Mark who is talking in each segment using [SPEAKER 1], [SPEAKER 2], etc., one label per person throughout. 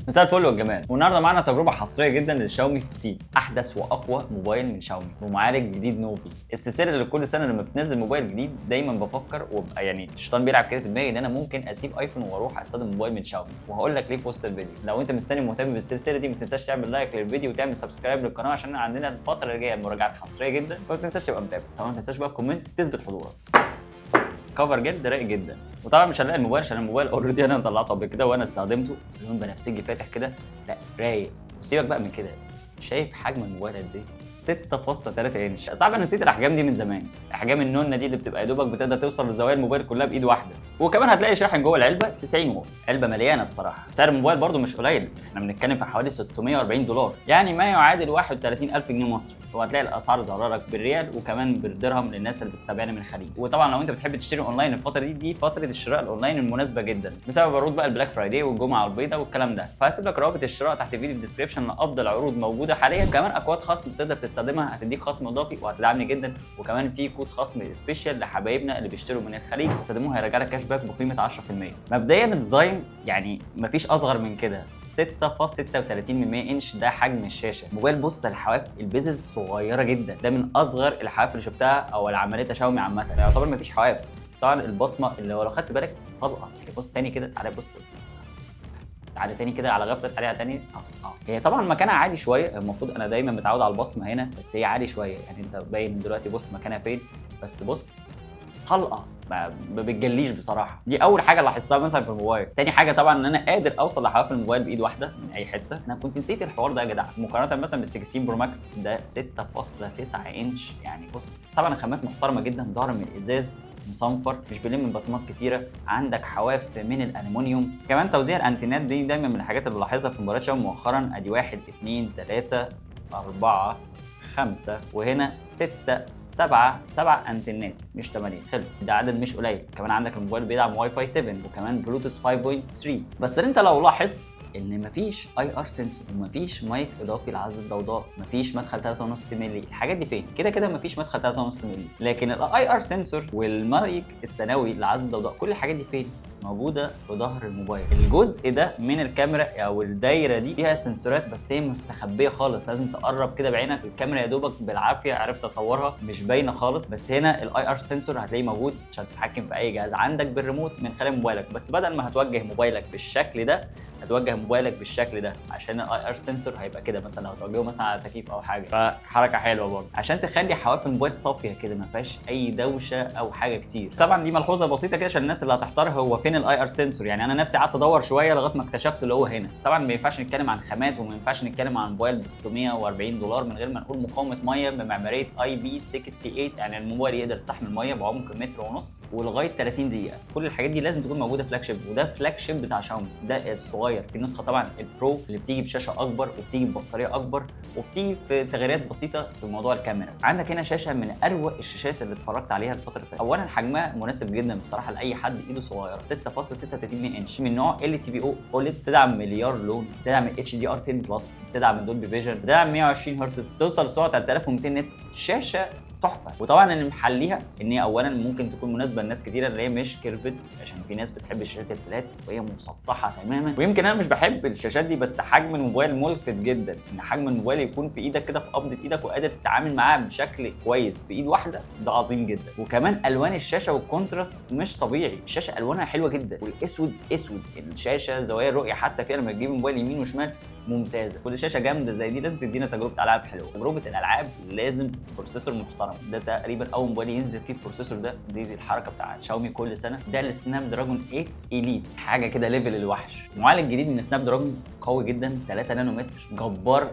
[SPEAKER 1] مساء الفل والجمال. والنهارده معانا تجربه حصريه جدا للشاومي 15، احدث واقوى موبايل من شاومي ومعالج جديد نوفي. السلسله اللي كل سنه لما بتنزل موبايل جديد دايما بفكر وبقى يعني الشيطان بيلعب كده في دماغي ان انا ممكن اسيب ايفون واروح استخدم موبايل من شاومي، وهقول لك ليه في وسط الفيديو. لو انت مستني مهتم بالسلسله دي ما تنساش تعمل لايك للفيديو وتعمل سبسكرايب للقناه عشان عندنا الفتره اللي جايه مراجعات حصريه جدا، فما تنساش تبقى متابع. طبعا ما تنساش بقى كومنت تثبت حضورك. كفر جلد رايق جدا. وطبعا مش هنلاقي الموبايل عشان الموبايل اوريدي انا طلعته قبل كده وانا استخدمته. اللون بنفسجي فاتح كده، لا رايق. وسيبك بقى من كده، شايف حجم الموبايل قد ايه؟ 6.3 انش. صعب انا نسيت الاحجام دي من زمان. احجام النونه دي اللي بتبقى يا دوبك بتقدر توصل لزوايا الموبايل كلها بايد واحده. وكمان هتلاقي شاحن جوه العلبه 90 واط، علبه مليانه الصراحه. سعر الموبايل برده مش قليل، احنا بنتكلم في حوالي 640 دولار، يعني ما يعادل 31,000 جنيه مصري. وهتلاقي الاسعار ظاهره لك بالريال وكمان بالدرهم للناس اللي بتتابعنا من الخليج. وطبعا لو انت بتحب تشتري اونلاين الفتره دي فتره الشراء الاونلاين المناسبه جدا بسبب عروض بقى البلاك فرايداي والجمعه البيضاء والكلام ده. فهسيب لك روابط الشراء تحت الفيديو في الديسكربشن لافضل عروض موجوده حاليا، وكمان اكواد خصم تقدر تستخدمها هتديك خصم اضافي وهتدعمني جدا. وكمان في كود خصم سبيشال لحبايبنا اللي بيشتروا من الخليج تستخدموه هيرجع لك كاش باك بقيمه 10%. مبدئيا الديزاين يعني مفيش اصغر من كده، 6.36 انش ده حجم الشاشه. موبايل بص الحواف البيزل صغيره جدا، ده من اصغر الحواف اللي شفتها او اللي عملتها شاومي عامه، يعني يعتبر مفيش حواف. طبعا البصمه اللي لو خدت بالك طلقه، يعني بص تاني كده، تعالى بص تعالى تاني كده على غفله، تعالى تاني. هي طبعا مكانها عالي شويه، المفروض انا دايما متعود على البصمه هنا، بس هي عالي شويه. يعني انت باين دلوقتي بص مكانها فين، بس بص طلقه ما بتجليش بصراحه. دي اول حاجه لاحظتها مثلا في الموبايل. تاني حاجه طبعا ان انا قادر اوصل لحواف الموبايل بايد واحده من اي حته. انا كنت نسيت الحوار ده يا جدع، مقارنه مثلا بال 16 برو ماكس ده 6.9 انش. يعني بص طبعا الخامات محترمه جدا، ظهر من الازاز مصنفر مش بيلم بصمات كتيره، عندك حواف من الالومنيوم. كمان توزيع الانتينات دي دايما من الحاجات اللي بلاحظها في موبايلات شاومي مؤخرا. ادي 1 2 3 4 5 وهنا 6 7 انتنات مش 8. حلو، ده عدد مش قليل. كمان عندك الموبايل بيدعم واي فاي 7 وكمان بلوتوث 5.3. بس انت لو لاحظت ان مفيش اي ار سنسور ومفيش مايك اضافي لعزل الضوضاء، مفيش مدخل 3.5 مللي، الحاجات دي فين؟ كده مفيش مدخل 3.5 مللي، لكن الاي ار سنسور والمايك الثانوي لعزل الضوضاء كل الحاجات دي فين؟ موجوده في ظهر الموبايل. الجزء ده من الكاميرا او الدايره دي فيها سنسورات بس هي مستخبيه خالص، لازم تقرب كده بعينك. الكاميرا يا دوبك بالعافيه عرفت اصورها، مش باينه خالص. بس هنا الاي ار سنسور هتلاقيه موجود عشان تتحكم في اي جهاز عندك بالريموت من خلال موبايلك. بس بدل ما هتوجه موبايلك بالشكل ده هتوجه موبايلك بالشكل ده، عشان الاي ار سنسور هيبقى كده مثلا لو توجهه مثلا على تكييف او حاجه، فحركه حلوه برضه عشان تخلي حواف الموبايل صافيه كده ما فيهاش اي دوشه او حاجه كتير. طبعا دي ملحوظه بسيطه كده عشان الناس اللي هتحتار هو فين الاي ار سنسور. يعني انا نفسي قعدت ادور شويه لغايه ما اكتشفت اللي هو هنا. طبعا ما ينفعش نتكلم عن خامات وما ينفعش نتكلم عن موبايل ب 640 دولار من غير ما نقول مقاومه ميه بمعماريه اي بي 68. يعني الموبايل يقدر يستحمل ميه بعمق متر ونص ولغايه 30 دقيقه. كل الحاجات دي لازم تكون موجوده فلاج شيب، وده فلاج شيب بتاع شاومي ده الصغير. في نسخه طبعا البرو اللي بتيجي بشاشه اكبر وبتيجي ببطاريه اكبر وبتيجي في تغييرات بسيطه في موضوع الكاميرا. عندك هنا شاشه من اروق الشاشات اللي اتفرجت عليها الفتره اللي فاتت. اولا حجمها مناسب جدا بصراحه لاي حد ايده صغيره، 6.36 انش من نوع ال تي بي او اوليد، تدعم مليار لون، تدعم اتش دي ار 10 بلس، تدعم الدولبي فيجن، تدعم 120 هرتز، توصل لسرعه 3200 نتس. شاشه تحفه. وطبعا اللي محليها ان هي اولا ممكن تكون مناسبه لناس كتيره اللي هي مش كيرفد، عشان في ناس بتحب الشاشات الفلات وهي مسطحه تماما. ويمكن انا مش بحب الشاشات دي، بس حجم الموبايل ملفت جدا. ان حجم الموبايل يكون في ايدك كده في قبضه ايدك وقادر تتعامل معاه بشكل كويس بايد واحده، ده عظيم جدا. وكمان الوان الشاشه والكونتراست مش طبيعي، الشاشه الوانها حلوه جدا، والاسود اسود. الشاشه زوايا الرؤيه حتى فيها لما تجيب الموبايل يمين وشمال ممتازه. كل شاشه جامده زي دي لازم تدينا تجربه العاب حلوه. تجربه الالعاب لازم بروسيسور محترم. ده تقريبا اول موبايل ينزل فيه البروسيسور ده، دي الحركه بتاعت شاومي كل سنه. ده السناب دراجون 8 اليت، حاجه كده ليفل الوحش. معالج جديد من سناب دراجون قوي جدا، 3 نانومتر،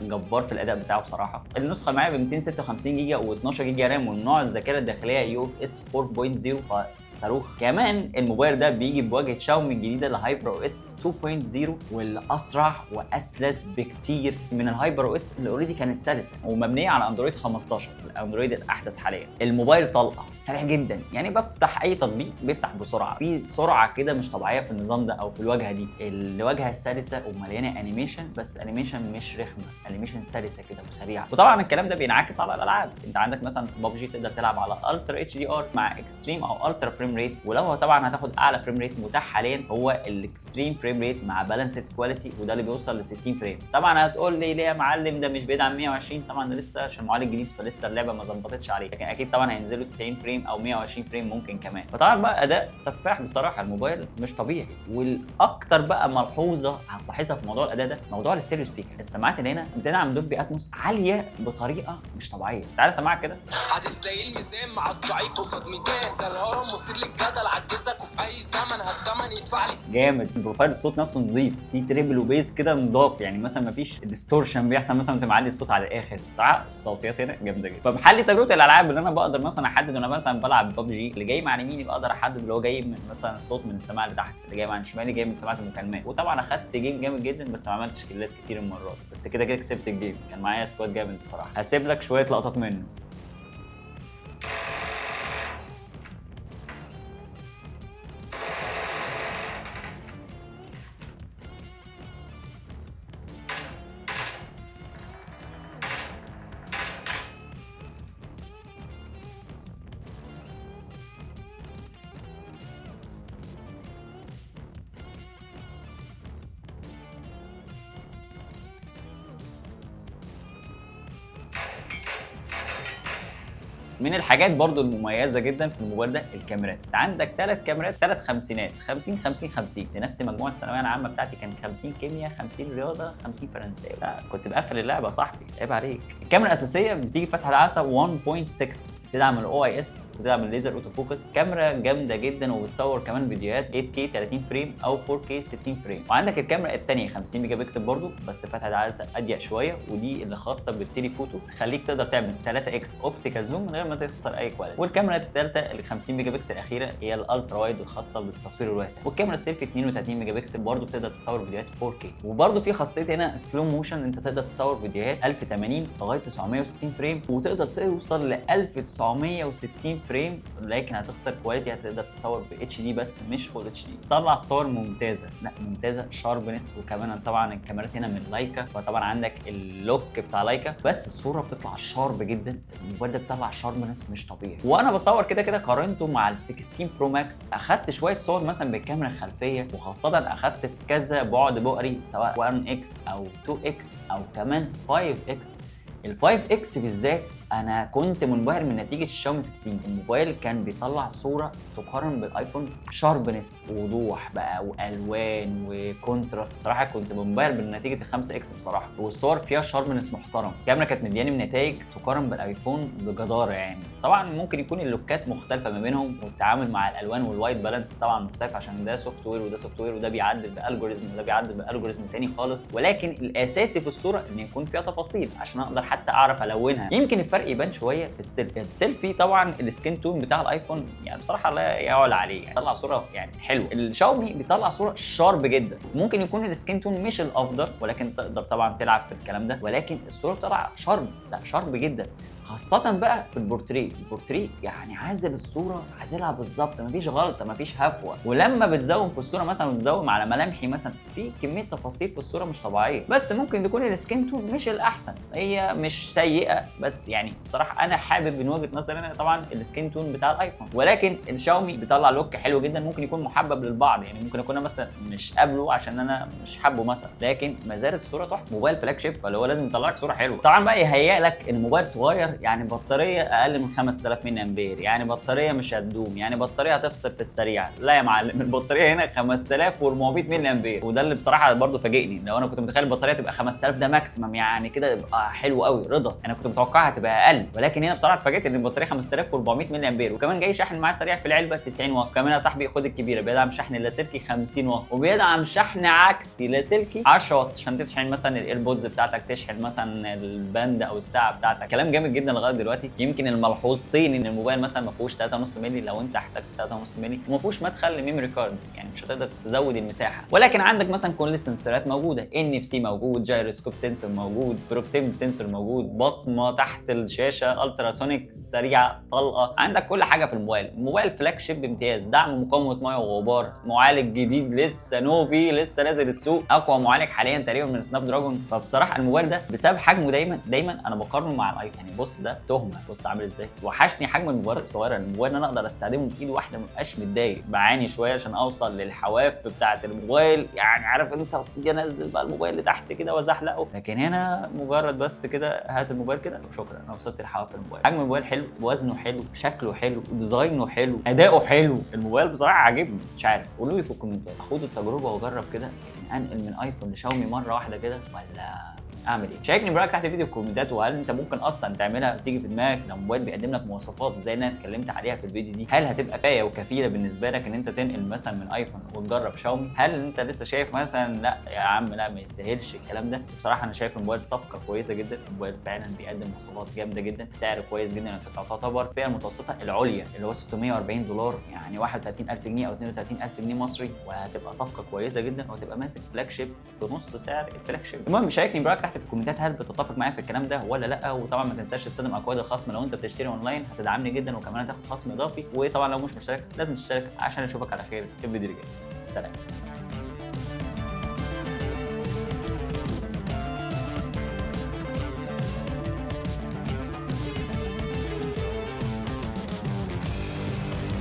[SPEAKER 1] جبار في الاداء بتاعه بصراحه. النسخه معايا ب 256 جيجا و12 جيجا رام، والنوع الذاكره الداخليه يو اف اس 4.0 فصاروخ. كمان الموبايل ده بيجي بواجهه شاومي الجديده الهايبر او اس 2.0 واللي اسرع واسلس بكتير من الهايبر او اس اللي اوريدي كانت سلسه ومبنيه على اندرويد 15 الاندرويد الاحدث حاليا. الموبايل طلقه سريع جدا، يعني بفتح اي تطبيق بيفتح بسرعه، في سرعه كده مش طبيعيه في النظام ده او في الواجهه دي. الواجهه سلسه ومليانه انيميشن، بس انيميشن مش رخمه، انيميشن سلسه كده وسريعه. وطبعا الكلام ده بينعكس على الالعاب. انت عندك مثلا ببجي تقدر تلعب على الترا اتش دي ار مع اكستريم او الترا فريم ريت، ولو هو طبعا هتاخد اعلى فريم ريت متاح حاليا هو الاكستريم فريم ريت مع بالانسد كواليتي، وده اللي بيوصل ل 60 فريم. طبعا هتقول لي ليه يا معلم ده مش بيدعم 120؟ طبعا ده لسه عشان معالج جديد فلسه اللعبه ما ظبطتش عليه، لكن اكيد طبعا هينزلوا 90 فريم او 120 فريم ممكن كمان. فطبعا بقى اداء سفاح بصراحه، الموبايل مش طبيعي. والاكتر بقى ملحوظه هتلاحظها في موضوع الاداء ده موضوع الستيريو سبيكر. السماعات اللي هنا بتدعم دولبي اتموس عاليه بطريقه مش طبيعيه. تعالى سمعك كده.
[SPEAKER 2] عادل زي الميزان مع الضعيف قصاد ميزان، زي الهرم مثير للجدل، عجزك وفي اي زمن هالتمن يدفع لي.
[SPEAKER 1] جامد. بروفايل الصوت نفسه نظيف، في تريبل وبيس كده نضاف، يعني مثلا مفيش ديستورشن بيحصل مثلا وانت معلي الصوت على الاخر. بصراحه الصوتيات هنا جامده جدا. فبحل تجربه الالعاب اللي انا بقدر مثلا احدد وانا مثلا بلعب ببجي، اللي جاي مع يميني بقدر احدد اللي هو جاي من مثلا الصوت من السماعه اللي تحت، اللي جاي مع شمالي جاي من سماعه المكالمات. وطبعا اخدت جيم جامد جدا بس ما عملتش كيلات كتير المره دي، بس كده كده كسبت الجيم. كان معايا سكواد جامد بصراحه. هسيب لك شويه لقطات منه. من الحاجات برضو المميزه جدا في الموبايل ده الكاميرات. انت عندك 3 كاميرات، 3 خمسينات، 50 50 50 لنفس مجموع الثانويه العامه بتاعتي، كان 50 كيمياء، 50 رياضه، 50 فرنساوي. كنت بقفل اللعبه يا صاحبي، عيب عليك. الكاميرا الاساسيه بتيجي فتحه العدسه 1.6، بتدعم الاو اي اس، بتدعم الليزر اوتو فوكس. كاميرا جامده جدا وبتصور كمان فيديوهات 8K 30 فريم او 4K 60 فريم. وعندك الكاميرا الثانيه 50 ميجا بكسل برضو بس فتحه العدسه اضيق شويه، ودي اللي خاصه بالتيلي فوتو، تخليك تقدر تعمل 3 اكس اوبتيكال زوم من غير ما تخسر اي كواليتي. والكاميرا الثالثه ال 50 ميجا بكسل الاخيره هي الالترا وايد الخاصه بالتصوير الواسع. والكاميرا السيلفي 32 ميجا بكسل برضو بتقدر تصور فيديوهات 4K. وبرضو في خاصيه هنا سلو موشن، انت تقدر تصور فيديوهات 1080 لغايه 960 فريم، وتقدر توصل ل 1960 فريم، لكن هتخسر كواليتي، هتقدر تصور ب اتش دي بس مش فول اتش دي. طلع صور ممتازه، لا ممتازه، شاربنس. وكمان طبعا الكاميرات هنا من لايكا، فطبعا عندك اللوك بتاع لايكا، بس الصوره بتطلع شارب جدا. الموبايل ده بتطلع شاربنس مش طبيعي. وانا بصور كده قارنته مع ال 16 برو ماكس، اخدت شويه صور مثلا بالكاميرا الخلفيه، وخاصه اخدت في كذا بعد بؤري سواء 1 اكس او 2 اكس او كمان 5 اكس. ال 5 اكس بالذات انا كنت منبهر من نتيجه الشاومي 15. الموبايل كان بيطلع صوره تقارن بالايفون، شاربنس ووضوح بقى والوان وكونتراست. بصراحه كنت منبهر بنتيجه ال 5 اكس بصراحه، والصور فيها شاربنس محترم. الكاميرا كانت مدياني نتائج تقارن بالايفون بجداره يعني. طبعا ممكن يكون اللوكات مختلفه ما بينهم، والتعامل مع الالوان والوايت بالانس طبعا مختلف عشان ده سوفت وير وده سوفت وير، وده بيعدل بالجوريزم وده بيعدل بالجوريزم تاني خالص. ولكن الاساسي في الصوره ان يكون فيها تفاصيل عشان اقدر حتى اعرف الونها. يمكن الفرق يبان شويه في السيلفي. السيلفي طبعا السكين تون بتاع الايفون يعني بصراحه لا يعلى عليه، يعني بيطلع صوره يعني حلوه. الشاومي بيطلع صوره شارب جدا. ممكن يكون السكين تون مش الافضل، ولكن تقدر طبعا تلعب في الكلام ده، ولكن الصوره بتطلع شارب، لا شارب جدا. خاصة بقى في البورتريه. البورتريه يعني عازل الصورة، عازلها بالظبط، مفيش غلطة، مفيش هفوة. ولما بتزوم في الصورة مثلا وتزوم على ملامحي مثلا، في كمية تفاصيل في الصورة مش طبيعية. بس ممكن تكون السكين تون مش الأحسن، هي مش سيئة، بس يعني بصراحة أنا حابب من وجهة نظري أنا طبعا السكين تون بتاع الأيفون. ولكن الشاومي بيطلع لوك حلو جدا، ممكن يكون محبب للبعض، يعني ممكن أكون مثلا مش قابله عشان أنا مش حابه مثلا، لكن ما زال الصورة تحفة. موبايل فلاج شيب فاللي هو لازم يطلع لك صورة حلوة. طبعا بقى يهيأ لك إن الموبايل صغير، يعني بطاريه اقل من 5000 ملي امبير، يعني بطاريه مش هتدوم، يعني بطاريه هتفصل في السريع. لا يا معلم، البطاريه هنا 5400 ملي امبير، وده اللي بصراحه برضو فاجئني. لو انا كنت متخيل البطاريه تبقى 5000 ده ماكسيمم، يعني كده يبقى حلو قوي رضا. انا كنت متوقعها تبقى اقل، ولكن هنا بصراحه اتفاجئت ان البطاريه 5400 ملي امبير، وكمان جاي شاحن معاه سريع في العلبه 90 واط. كمان يا صاحبي خد الكبيره، بيدعم شحن لاسلكي 50 واط، وبيدعم شحن عكسي لاسلكي 10 واط عشان تشحن مثلا الايربودز بتاعتك، تشحن مثلا الباند او الساعه بتاعتك. كلام جامد جدا لغايه دلوقتي. يمكن الملحوظتين ان الموبايل مثلا ما فيهوش 3.5 مللي لو انت احتجت 3.5 مللي، وما فيهوش مدخل لميموري كارد، يعني مش هتقدر تزود المساحه. ولكن عندك مثلا كل السنسورات موجوده، NFC موجود، جايروسكوب سنسور موجود، بروكسيميتي سنسور موجود، بصمه تحت الشاشه، التراسونيك سريعه طلقه. عندك كل حاجه في الموبايل. الموبايل فلاج شيب امتياز، دعم مقاومه ميه وغبار، معالج جديد لسه نوفي لسه نازل السوق، اقوى معالج حاليا تقريبا من سناب دراجون. فبصراحه الموبايل ده بسبب حجمه دايما انا بقارنه مع الايفون. يعني بص بص ده تهمه، بص عامل ازاي. وحشني حجم الموبايلات الصغيره، الموبايل انا اقدر استخدمه بايد واحده ما ابقاش متضايق. بعاني شويه عشان اوصل للحواف بتاعه الموبايل، يعني عارف انت بتيجي انزل بقى الموبايل لتحت كده وازحلقه، لكن هنا مجرد بس كده هات الموبايل كده وشكرا، انا وصلت لحواف الموبايل. حجم الموبايل حلو، وزنه حلو، شكله حلو، ديزاينه حلو، اداؤه حلو. الموبايل بصراحه عاجبني. مش عارف، قولوا لي في الكومنتات اخد التجربه واجرب كده، يعني انقل من ايفون لشاومي مره واحده كده ولا اعمل ايه؟ شاركني برايك تحت الفيديو في الكومنتات، وهل انت ممكن اصلا تعملها وتيجي في دماغك لو موبايل بيقدم لك مواصفات زي اللي انا اتكلمت عليها في الفيديو دي، هل هتبقى كفايه وكفيله بالنسبه لك ان انت تنقل مثلا من ايفون وتجرب شاومي؟ هل انت لسه شايف مثلا لا يا عم لا ما يستاهلش الكلام ده؟ بس بصراحه انا شايف الموبايل صفقه كويسه جدا، الموبايل فعلا بيقدم مواصفات جامده جدا، سعر كويس جدا، انت تعتبر الفئه المتوسطه العليا اللي هو 640 دولار، يعني 31000 جنيه او 32000 جنيه مصري، وهتبقى صفقه كويسه جدا، وهتبقى ماسك فلاج شيب بنص سعر الفلاج شيب. المهم شاركني برايك تحت في الكومنتات، هل بتتفق معايا في الكلام ده ولا لا؟ وطبعا ما تنساش تستخدم اكواد الخصم لو انت بتشتري اونلاين، هتدعمني جدا وكمان هتاخد خصم اضافي. وطبعا لو مش مشترك لازم تشترك عشان اشوفك على خير في الفيديو الجاي. سلام.